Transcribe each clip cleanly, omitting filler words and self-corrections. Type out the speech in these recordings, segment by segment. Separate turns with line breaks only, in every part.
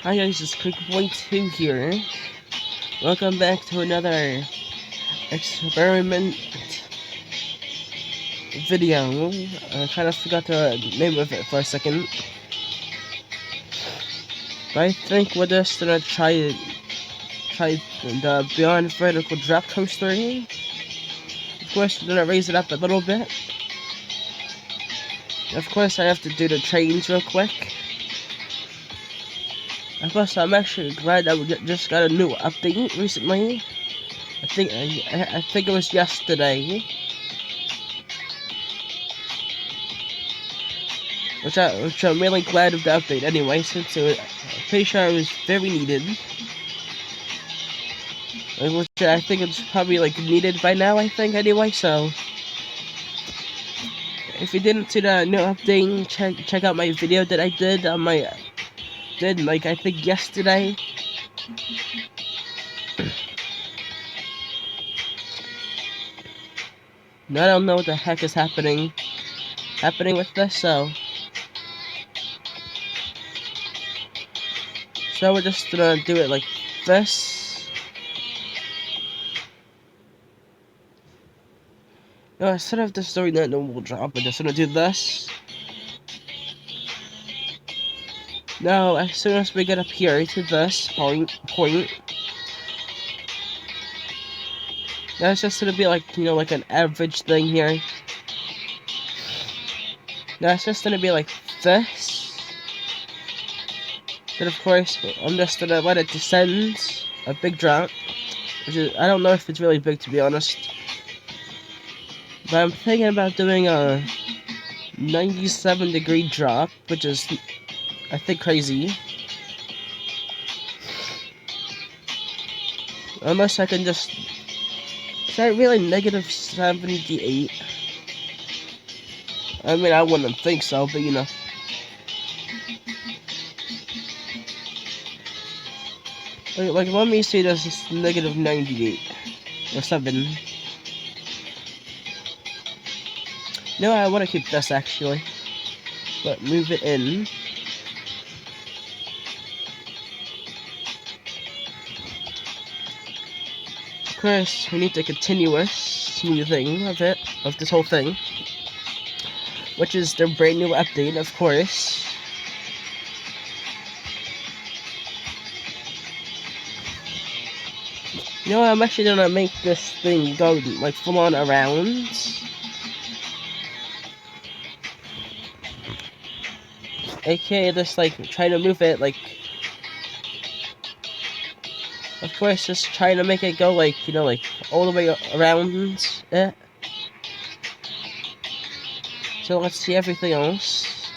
Hi guys, it's Quick2 here. Welcome back to another experiment video. I kind of forgot the name of it for a second. But I think we're just gonna try the Beyond Vertical Drop Coaster. Of course, we're gonna raise it up a little bit. Of course, I have to do the trains real quick. Plus, I'm actually glad that we just got a new update recently. I think it was yesterday, which I'm really glad of the update anyway, since I'm pretty sure it was very needed. Which I think it's probably like needed by now. I think anyway. So if you didn't see the new update, check out my video that I did on my I think yesterday. Now I don't know what the heck is happening with this, so we're just gonna do it like this. No, instead of just doing that normal drop, we're just gonna do this. Now, as soon as we get up here to this point, that's just gonna be like, like an average thing here. Now it's just gonna be like this. Then of course, I'm just gonna let it descend, a big drop. Which is, I don't know if it's really big, to be honest. But I'm thinking about doing a 97-degree drop, which is, I think, crazy. Unless I can just... Is that really negative 78? I mean, I wouldn't think so, but Like, let me see this is negative 98. Or 7. No, I want to keep this, actually. But move it in. Of course, we need a continuous smoothing of this whole thing. Which is their brand new update, of course. I'm actually gonna make this thing go, like, full on around. AKA just, like, trying to move it, like... Of course, just trying to make it go, like, like, all the way around it. So let's see everything else.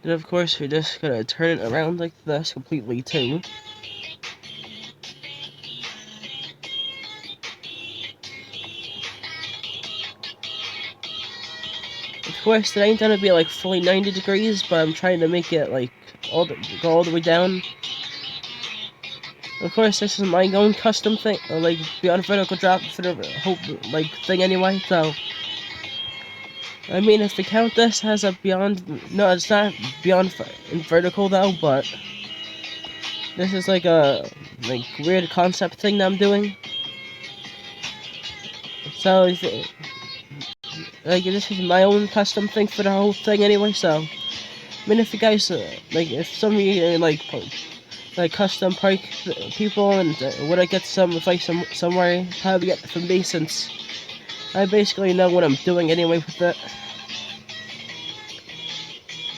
And of course, we're just gonna turn it around like this completely too. Of course, it ain't gonna be like fully 90 degrees, but I'm trying to make it like go all the way down. Of course, this is my own custom thing, like Beyond Vertical Drop for the whole like thing anyway. So, I mean, if we count this as a Beyond, no, it's not Beyond Vertical though, but this is like a weird concept thing that I'm doing. So, this is my own custom thing for the whole thing anyway. So, I mean, if you guys if some of you like custom park people and would I get some advice somewhere, probably get it from me, since I basically know what I'm doing anyway with it.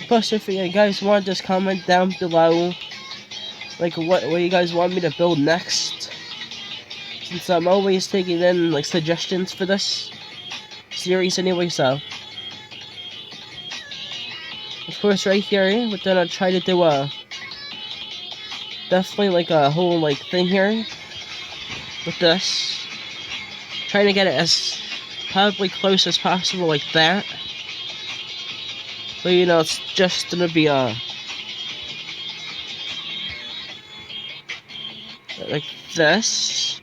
Plus, if you guys want, just comment down below like what you guys want me to build next, since I'm always taking in like suggestions for this series anyway. So of course, right here we're gonna try to do definitely like a whole like thing here with this, trying to get it as probably close as possible like that. But it's just gonna be like this.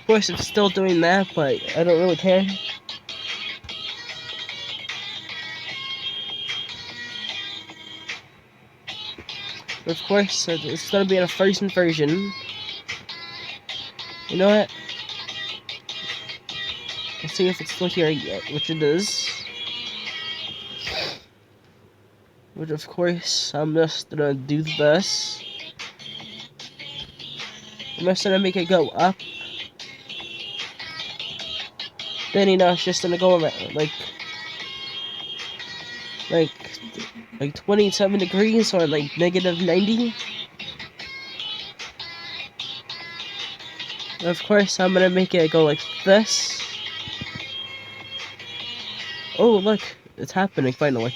Of course, it's still doing that, but I don't really care. Of course, it's gonna be in a frozen version. You know what? Let's see if it's still here yet, which it is. Which of course, I'm just gonna do this. I'm just gonna make it go up. Then, you know, it's just gonna go around, like 27 degrees or like negative 90. Of course, I'm gonna make it go like this. Oh, look, it's happening finally.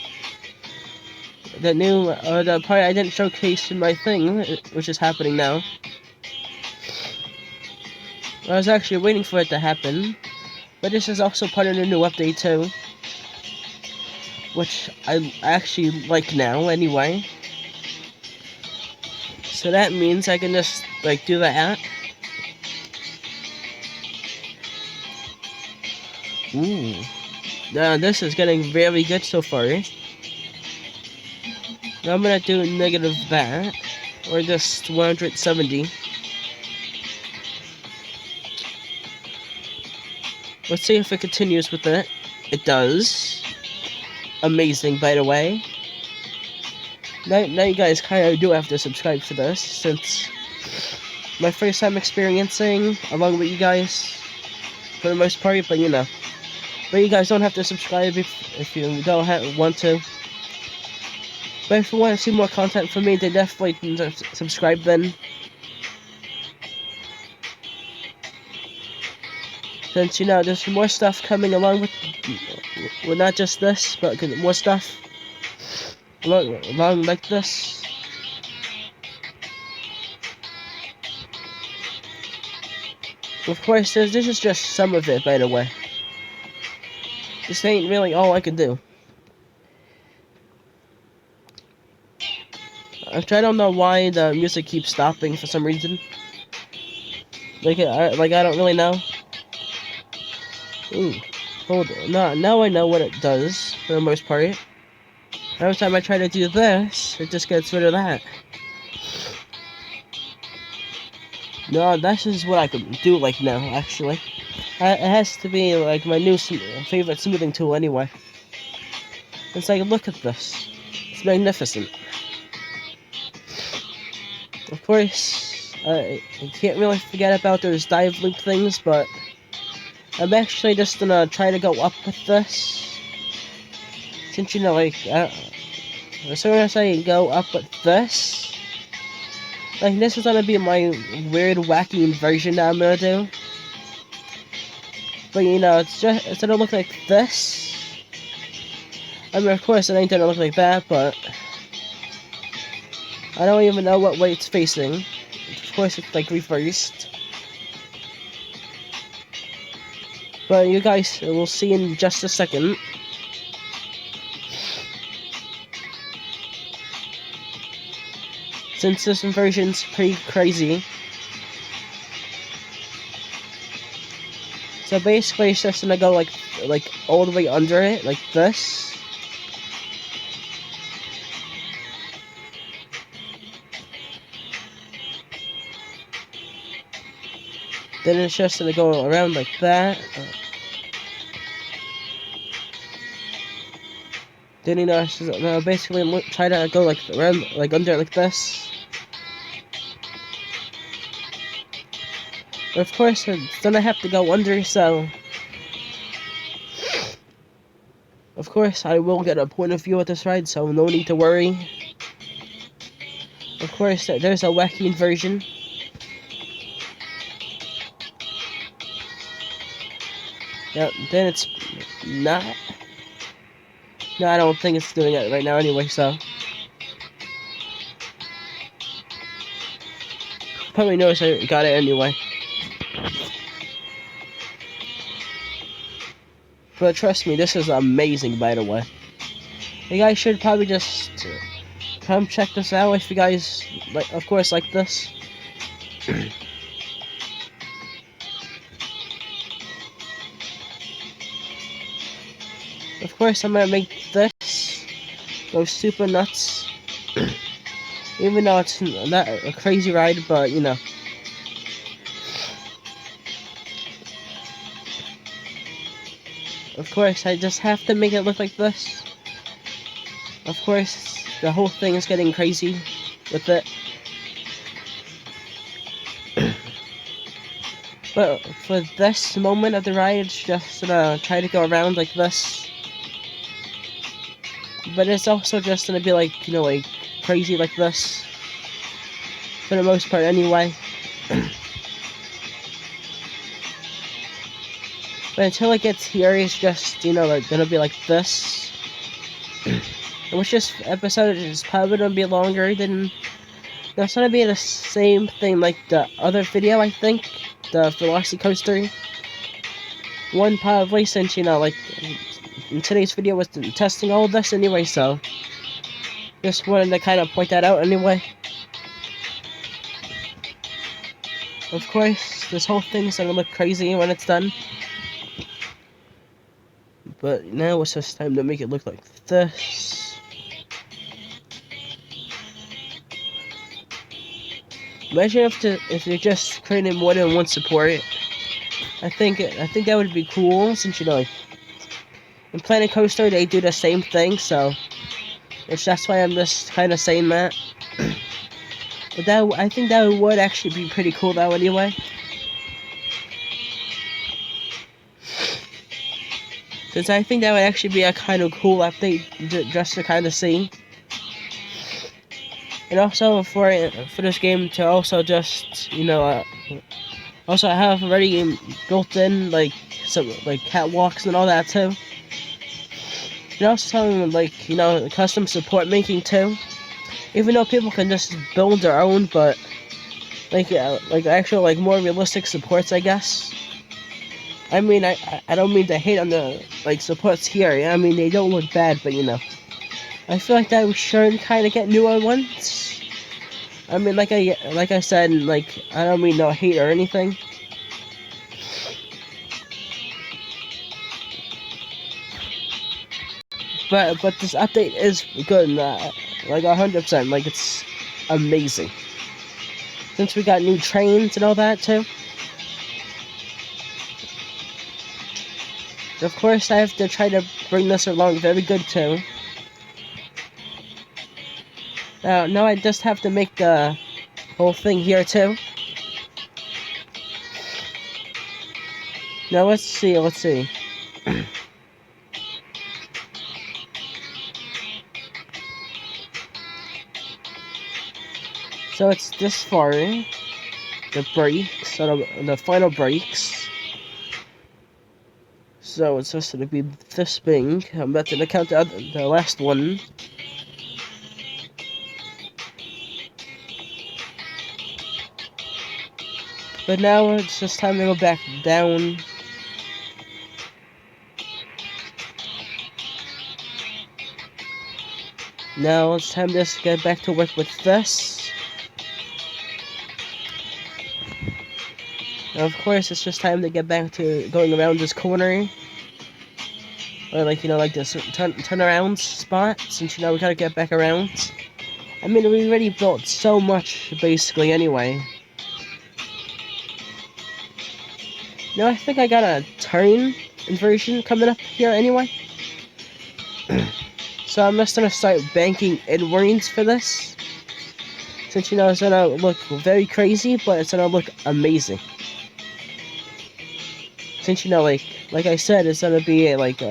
The part I didn't showcase in my thing, which is happening now. I was actually waiting for it to happen, but this is also part of the new update too, which I actually like now anyway. So that means I can just like do that. Ooh, now this is getting very good so far. Now I'm gonna do negative that, or just 170. Let's see if it continues with it. It does. Amazing, by the way. Now you guys kind of do have to subscribe for this, since my first time experiencing along with you guys for the most part, but you know. But you guys don't have to subscribe if you don't want to. But if you want to see more content from me, then definitely subscribe then. Since, you know, there's more stuff coming along with not just this, but more stuff along like this. Of course, this is just some of it, by the way. This ain't really all I can do. I don't know why the music keeps stopping for some reason. I don't really know. Ooh, hold on. Now I know what it does for the most part. Every time I try to do this, it just gets rid of that. No, that's just what I can do like now, actually. It has to be like my new favorite smoothing tool anyway. It's like, look at this. It's magnificent. Of course, I can't really forget about those dive loop things, but I'm actually just gonna try to go up with this. Since, you know, like, as soon as I go up with this, like, this is gonna be my weird, wacky version that I'm gonna do. But, you know, it's gonna look like this. I mean, of course, it ain't gonna look like that, but I don't even know what way it's facing. Of course, it's like reversed. But you guys will see in just a second. Since this version's pretty crazy. So basically, it's just gonna go like all the way under it, like this. Then it's just gonna go around like that. Then, you know, it's just, basically try to go like around, like under like this. But of course, it's gonna have to go under, so of course I will get a point of view at this ride, so no need to worry. Of course, there's a wacky version. Yeah, then it's not. No, I don't think it's doing it right now anyway, so. Probably notice I got it anyway. But trust me, this is amazing, by the way. You guys should probably just come check this out if you guys, of course, like this. Of course, I'm gonna make this go super nuts. Even though it's not a crazy ride, but you know. Of course, I just have to make it look like this. Of course, the whole thing is getting crazy with it. But for this moment of the ride, it's just gonna try to go around like this. But it's also just gonna be like, you know, like crazy like this. For the most part, anyway. But until it gets here, it's just, you know, like gonna be like this. Which this episode is probably gonna be longer than. It's gonna be the same thing like the other video, I think. The Velocity Coaster one, probably, since, you know, like, in today's video was testing all of this anyway, so just wanted to kind of point that out anyway. Of course, this whole thing's gonna look crazy when it's done. But now it's just time to make it look like this. Imagine if they just created more than one support. I think that would be cool, since, you know, like, in Planet Coaster they do the same thing, so that's why I'm just kind of saying that. But I think that would actually be pretty cool though anyway. Since I think that would actually be a kind of cool update just to kind of see. And also for this game to also just, you know, also I have already built in like some like catwalks and all that too. And also like, you know, custom support making too. Even though people can just build their own, but like actual like more realistic supports, I guess. I mean, I don't mean to hate on the like supports here. I mean, they don't look bad, but you know, I feel like that we should kind of get newer ones. I mean, like I said, like I don't mean no hate or anything. But this update is good, like 100%. Like it's amazing. Since we got new trains and all that too. Of course, I have to try to bring this along very good too. Now I just have to make the whole thing here too. Now let's see. So it's this far. The brakes, the final brakes. So it's supposed to be this big. I'm about to count the last one. But now it's just time to go back down. Now it's time to just get back to work with this. Now, of course, it's just time to get back to going around this corner. Or like, you know, like this turnaround spot, since, you know, we gotta get back around. I mean, we already built so much, basically, anyway. Now, I think I got a turn inversion coming up here anyway. So I'm just gonna start banking inwards for this. Since, you know, it's gonna look very crazy, but it's gonna look amazing. Since, you know, like I said, it's gonna be like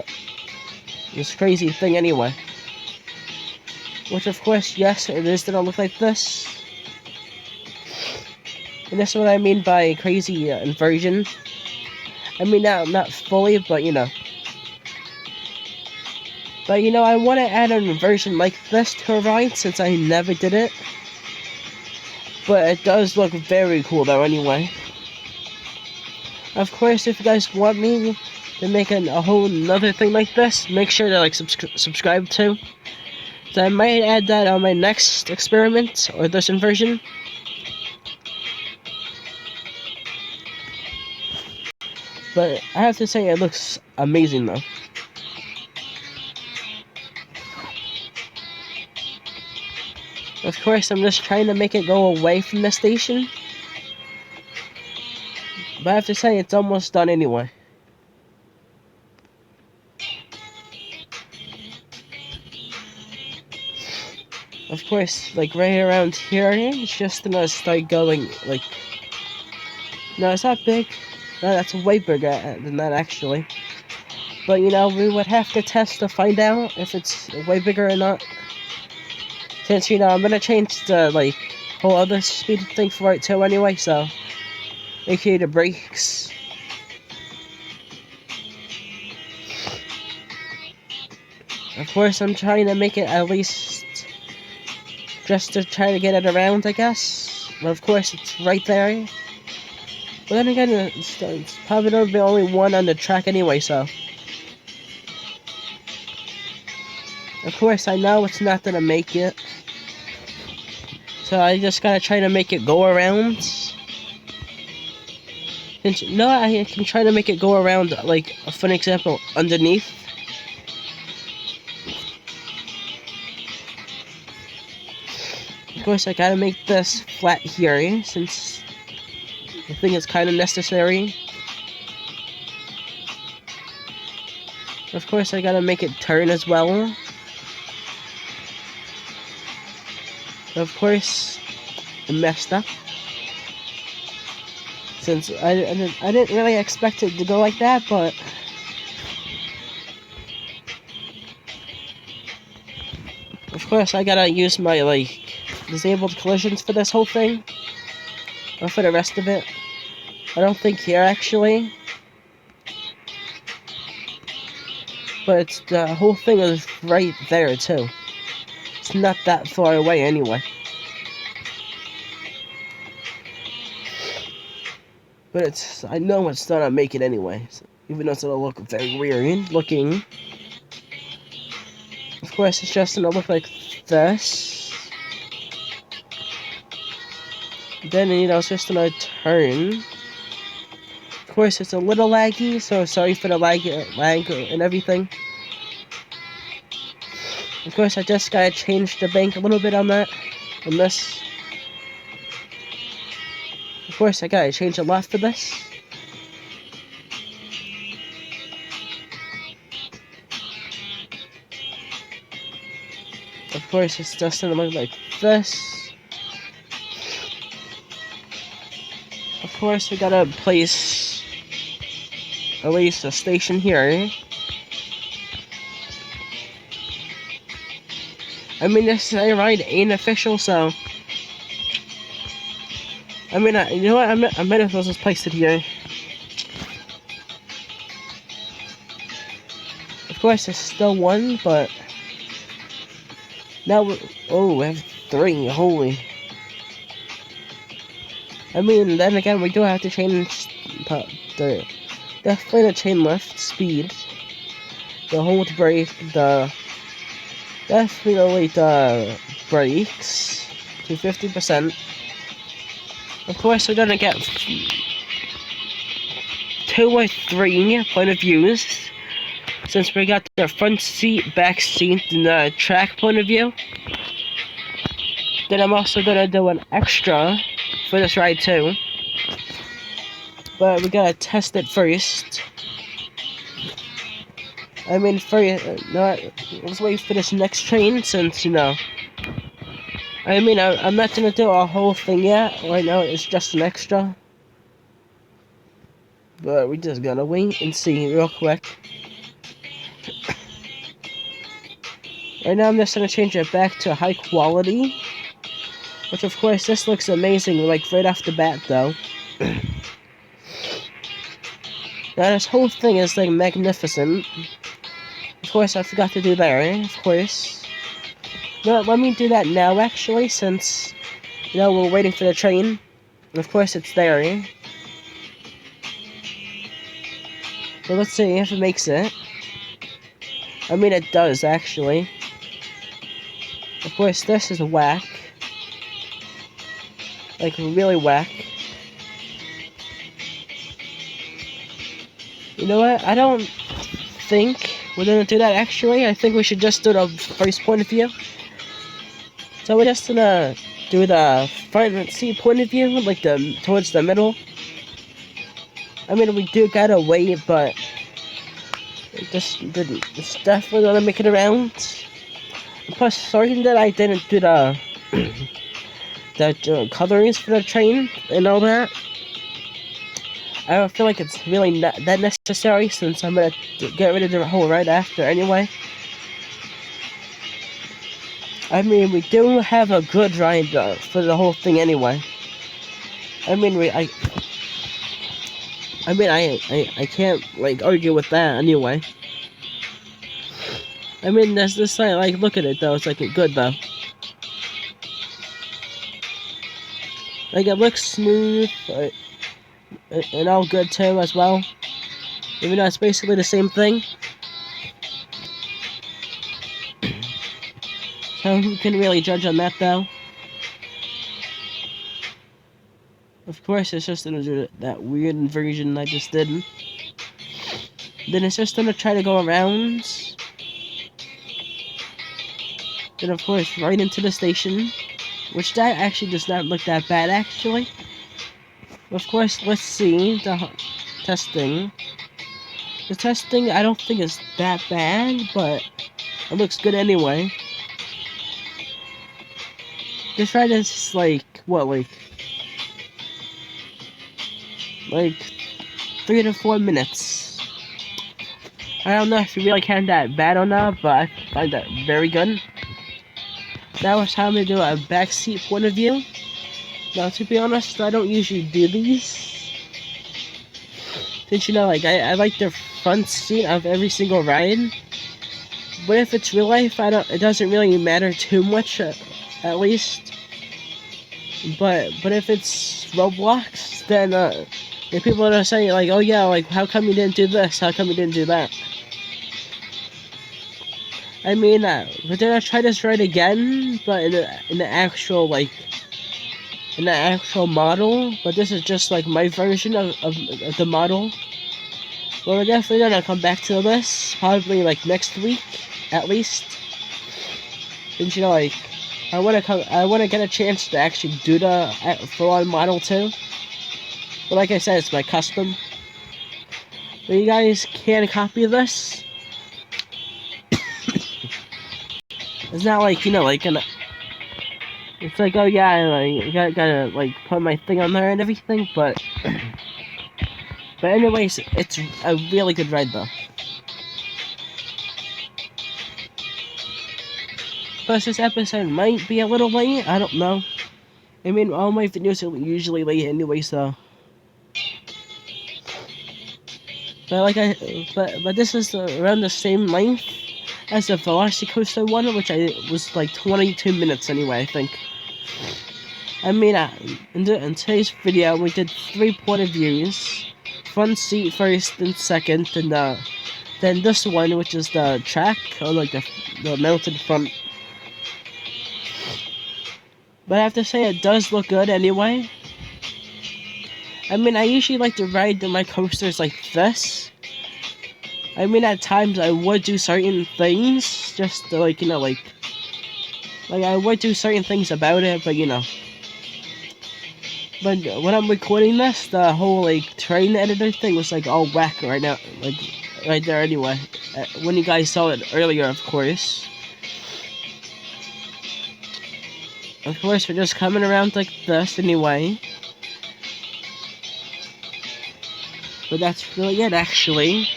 this crazy thing anyway. Which, of course, yes, it is gonna look like this. And that's what I mean by crazy inversion. I mean, not fully, but you know. But, you know, I want to add an inversion like this to a ride, since I never did it. But it does look very cool, though, anyway. Of course, if you guys want me to make a whole another thing like this, make sure to, like, subscribe too. So I might add that on my next experiment, or this inversion. But I have to say, it looks amazing, though. Of course, I'm just trying to make it go away from the station. But I have to say, it's almost done anyway. Of course, like right around here, it's just gonna start going, like... No, it's not big. No, that's way bigger than that, actually. But, you know, we would have to test to find out if it's way bigger or not. Since, you know, I'm gonna change the, like, whole other speed thing for it too anyway, so... aka the brakes. Of course, I'm trying to make it at least... just to try to get it around, I guess. But of course, it's right there. But then again, it's probably going to be only one on the track anyway, so... Of course, I know it's not going to make it. So I just gotta try to make it go around. No, I can try to make it go around, like, for an example, underneath. Of course, I gotta make this flat here, since I think it's kind of necessary. Of course, I gotta make it turn as well. Of course, I messed up. Since I didn't really expect it to go like that, but... Of course, I gotta use my, like, disabled collisions for this whole thing. Or for the rest of it. I don't think here, actually. But it's, the whole thing is right there, too. It's not that far away, anyway. But it's, I know it's not gonna make it anyway. So, even though it's gonna look very weird looking. Of course, it's just gonna look like this. Then, you know, it's just gonna turn. Of course, it's a little laggy, so sorry for the lag and everything. Of course, I just gotta change the bank a little bit on that. On this. Of course, I gotta change a lot for this. Of course, it's just gonna look like this. Of course, we gotta place at least a station here. I mean, this ride ain't official, so... I mean, you know what? I might as well just place it here. Of course, there's still one, but... Now, oh, we have 3, holy. I mean, then again, we do have to change definitely the chain lift speed, the hold brake, definitely the brakes to 50%. Of course, we're gonna get 2 or 3 point of views, since we got the front seat, back seat, and the track point of view. Then I'm also gonna do an extra for this ride too. But we gotta test it first. I mean, let's wait for this next train, since, you know. I mean, I'm not gonna do a whole thing yet. Right now, it's just an extra. But we just gotta wait and see real quick. Right now, I'm just gonna change it back to high quality. Which, of course, this looks amazing, like, right off the bat, though. Now, this whole thing is, like, magnificent. Of course, I forgot to do that, of course. No, let me do that now, actually, since, you know, we're waiting for the train. Of course, it's there. So let's see if it makes it. I mean, it does, actually. Of course, this is whack. Like, really whack. You know what? I don't think we're gonna do that, actually. I think we should just do the first point of view. So we're just gonna do the front seat point of view, like towards the middle. I mean, we do gotta wait, but it's definitely gonna make it around. Plus, sorry that I didn't do the colorings for the train and all that. I don't feel like it's really not that necessary since I'm gonna get rid of the whole right after anyway. I mean, we do have a good ride for the whole thing anyway. I mean, I can't like argue with that anyway. I mean, there's this like look at it though. It's like good though. Like it looks smooth and all good too as well. Even though it's basically the same thing. So who can really judge on that though? Of course, it's just gonna do that weird inversion I just did. Then it's just gonna try to go around. Then of course, right into the station. Which that actually does not look that bad actually. Of course, let's see the testing. The testing I don't think is that bad, but it looks good anyway. This ride is like, what, like 3 to 4 minutes. I don't know if you really count that bad or not, but I find that very good. Now it's time to do a backseat point of view. Now, to be honest, I don't usually do these. Since, you know, like, I like the front seat of every single ride. But if it's real life, it doesn't really matter too much, at least. But if it's Roblox, then, if people are saying, like, oh yeah, like, how come you didn't do this? How come you didn't do that? I mean, we're gonna try this ride again, but in the actual, like, in the actual model, but this is just like my version of the model. Well, we're definitely gonna come back to this probably like next week at least. And you know, like I wanna get a chance to actually do the full-on model too. But like I said, it's my custom. But you guys can copy this. It's not like, you know, like it's like, oh yeah, like, gotta like put my thing on there and everything, but anyways, it's a really good ride though. Plus this episode might be a little late, I don't know. I mean, all my videos are usually late anyway, so. But this is around the same length as the Velocicoaster one, which was like 22 minutes anyway, I think. I mean, in today's video, we did 3 point of views. Front seat first and second, and then this one, which is the track, or like the mounted front. But I have to say, it does look good anyway. I mean, I usually like to ride my coasters like this. I mean, at times I would do certain things, just to, like, you know, like I would do certain things about it, but you know. But when I'm recording this, the whole, like, train editor thing was, like, all whack right now, like, right there anyway. When you guys saw it earlier, of course. Of course, we're just coming around like this anyway. But that's really it, actually.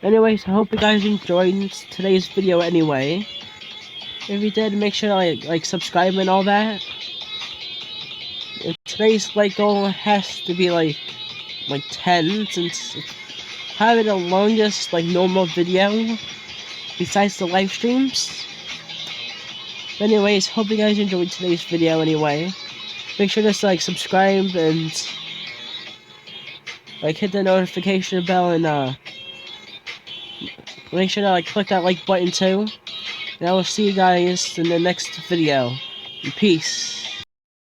Anyways, I hope you guys enjoyed today's video anyway. If you did, make sure to like subscribe and all that. And today's like goal has to be like 10, since it's probably the longest like normal video besides the live streams. But anyways, hope you guys enjoyed today's video anyway. Make sure to like subscribe and like hit the notification bell, and make sure to like click that like button too. And I will see you guys in the next video. Peace.